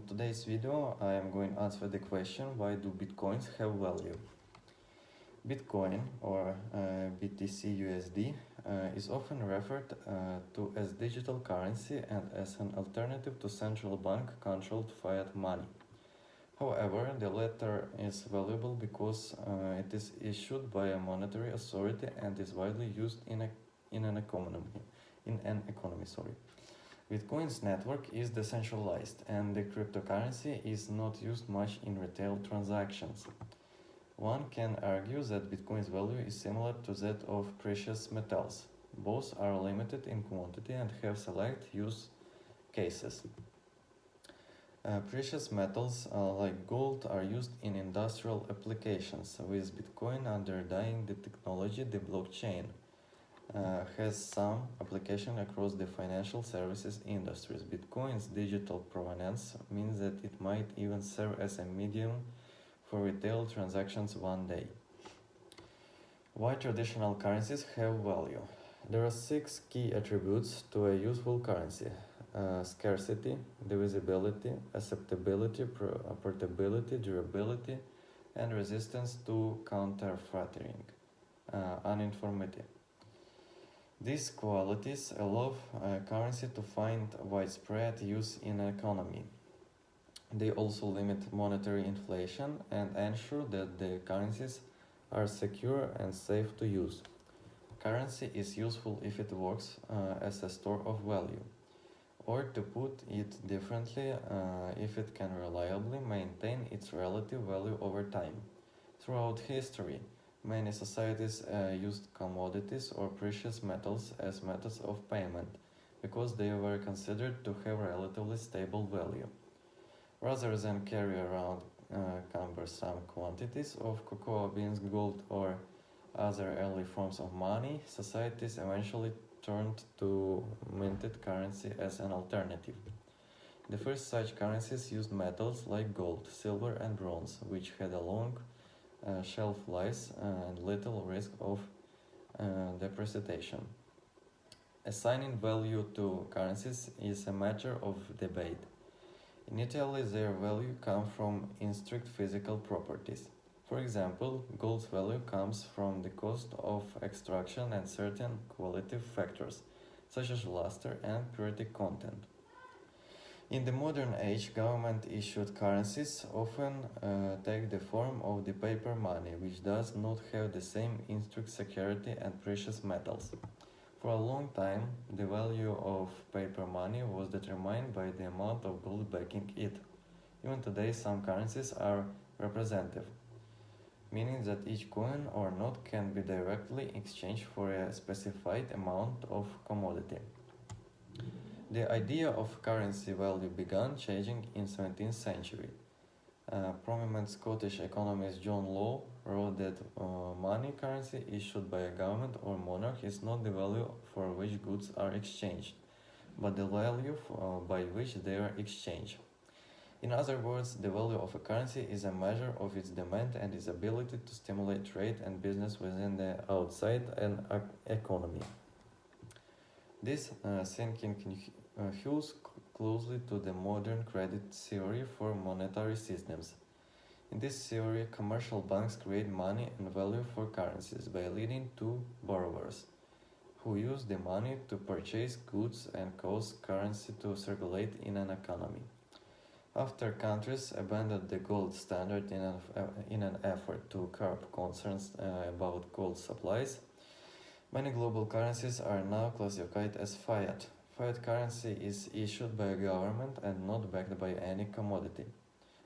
In today's video, I am going to answer the question, why do bitcoins have value? Bitcoin, or BTC USD, is often referred to as digital currency and as an alternative to central bank controlled fiat money. However, the latter is valuable because it is issued by a monetary authority and is widely used in an economy. Bitcoin's network is decentralized, and the cryptocurrency is not used much in retail transactions. One can argue that Bitcoin's value is similar to that of precious metals. Both are limited in quantity and have select use cases. Precious metals like gold are used in industrial applications, with Bitcoin underlying the technology. The blockchain has some application across the financial services industries. Bitcoin's digital provenance means that it might even serve as a medium for retail transactions one day. Why traditional currencies have value? There are 6 key attributes to a useful currency: scarcity, divisibility, acceptability, portability, durability, and resistance to counterfeiting, uniformity. These qualities allow currency to find widespread use in an economy. They also limit monetary inflation and ensure that the currencies are secure and safe to use. Currency is useful if it works as a store of value, or to put it differently, if it can reliably maintain its relative value over time. Throughout history, many societies used commodities or precious metals as methods of payment because they were considered to have relatively stable value. Rather than carry around cumbersome quantities of cocoa beans, gold, or other early forms of money, societies eventually turned to minted currency as an alternative. The first such currencies used metals like gold, silver, and bronze, which had a long shelf life and little risk of depreciation. Assigning value to currencies is a matter of debate. Initially, their value comes from strict physical properties. For example, gold's value comes from the cost of extraction and certain qualitative factors, such as luster and purity content. In the modern age, government-issued currencies often take the form of the paper money, which does not have the same intrinsic security and precious metals. For a long time, the value of paper money was determined by the amount of gold backing it. Even today, some currencies are representative, meaning that each coin or note can be directly exchanged for a specified amount of commodity. The idea of currency value began changing in the 17th century. Prominent Scottish economist John Law wrote that money currency issued by a government or monarch is not the value for which goods are exchanged, but the value by which they are exchanged. In other words, the value of a currency is a measure of its demand and its ability to stimulate trade and business within the outside an economy. This thinking hews closely to the modern credit theory for monetary systems. In this theory, commercial banks create money and value for currencies by lending to borrowers, who use the money to purchase goods and cause currency to circulate in an economy. After countries abandoned the gold standard in an effort to curb concerns about gold supplies, many global currencies are now classified as fiat. Fiat currency is issued by a government and not backed by any commodity,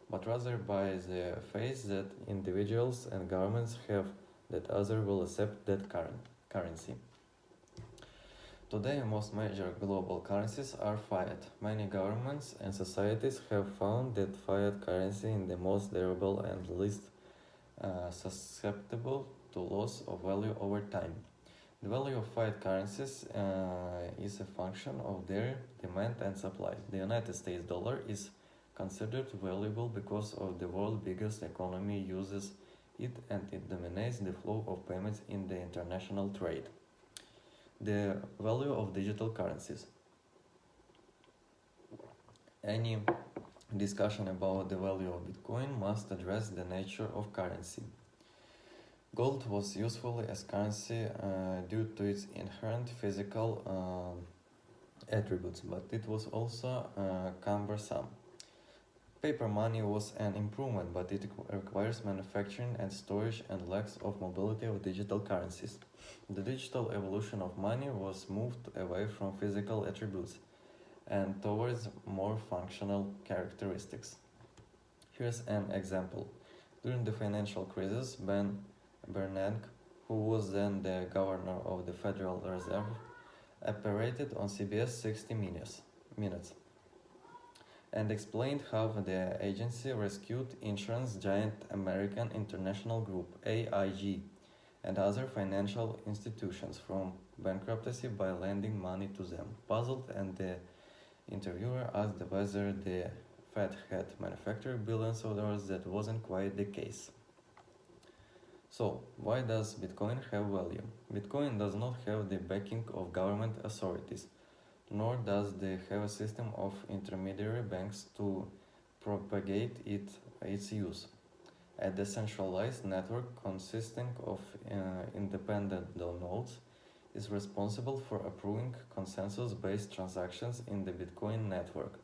but rather by the faith that individuals and governments have that others will accept that currency. Today, most major global currencies are fiat. Many governments and societies have found that fiat currency is the most durable and least susceptible to loss of value over time. The value of fiat currencies is a function of their demand and supply. The United States dollar is considered valuable because of the world's biggest economy uses it and it dominates the flow of payments in the international trade. The value of digital currencies. Any discussion about the value of Bitcoin must address the nature of currency. Gold was useful as currency due to its inherent physical attributes, but it was also cumbersome. Paper money was an improvement, but it requires manufacturing and storage and lacks of mobility of digital currencies. The digital evolution of money was moved away from physical attributes and towards more functional characteristics. Here's an example. During the financial crisis, Ben Bernanke, who was then the governor of the Federal Reserve, appeared on CBS 60 Minutes and explained how the agency rescued insurance giant American International Group (AIG) and other financial institutions from bankruptcy by lending money to them. Puzzled, and the interviewer asked whether the Fed had manufactured billions of dollars. That wasn't quite the case. So, why does Bitcoin have value? Bitcoin does not have the backing of government authorities, nor does it have a system of intermediary banks to propagate its use. A decentralized network consisting of independent nodes is responsible for approving consensus-based transactions in the Bitcoin network.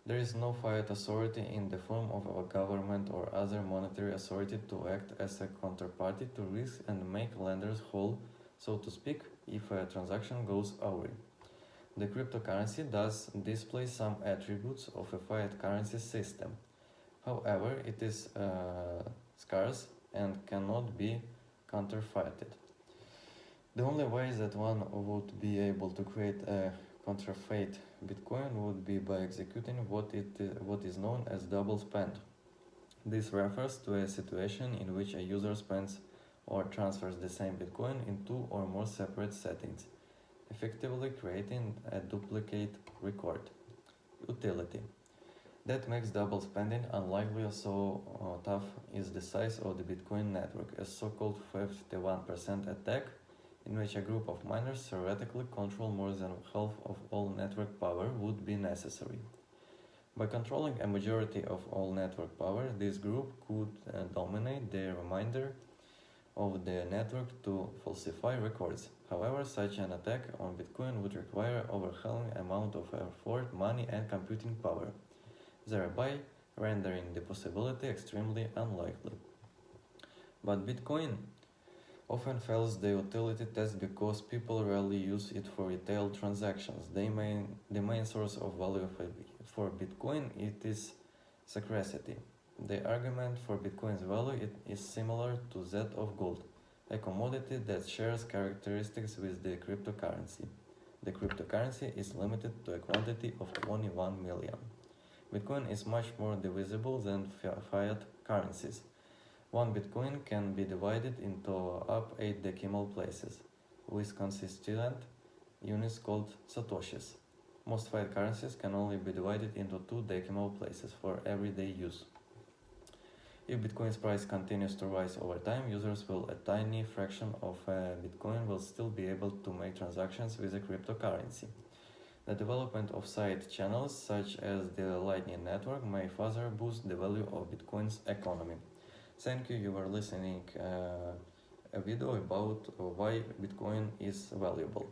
There is no fiat authority in the form of a government or other monetary authority to act as a counterparty to risk and make lenders whole, so to speak, if a transaction goes awry. The cryptocurrency does display some attributes of a fiat currency system. However, it is scarce and cannot be counterfeited. The only way that one would be able to create a counterfeit Bitcoin would be by executing what is known as double spend. This refers to a situation in which a user spends or transfers the same Bitcoin in two or more separate settings, effectively creating a duplicate record. Utility. That makes double spending unlikely, so tough is the size of the Bitcoin network. A so-called 51% attack, in which a group of miners theoretically control more than half of all network power, would be necessary. By controlling a majority of all network power, this group could dominate the remainder of the network to falsify records. However, such an attack on Bitcoin would require overwhelming amount of effort, money, and computing power, thereby rendering the possibility extremely unlikely. But Bitcoin often fails the utility test because people rarely use it for retail transactions. The main source of value for Bitcoin is scarcity. The argument for Bitcoin's value is similar to that of gold, a commodity that shares characteristics with the cryptocurrency. The cryptocurrency is limited to a quantity of 21 million. Bitcoin is much more divisible than fiat currencies. One Bitcoin can be divided into up 8 decimal places, with constituent units called satoshis. Most fiat currencies can only be divided into 2 decimal places for everyday use. If Bitcoin's price continues to rise over time, users will a tiny fraction of Bitcoin will still be able to make transactions with a cryptocurrency. The development of side channels such as the Lightning Network may further boost the value of Bitcoin's economy. Thank you. You were listening a video about why Bitcoin is valuable.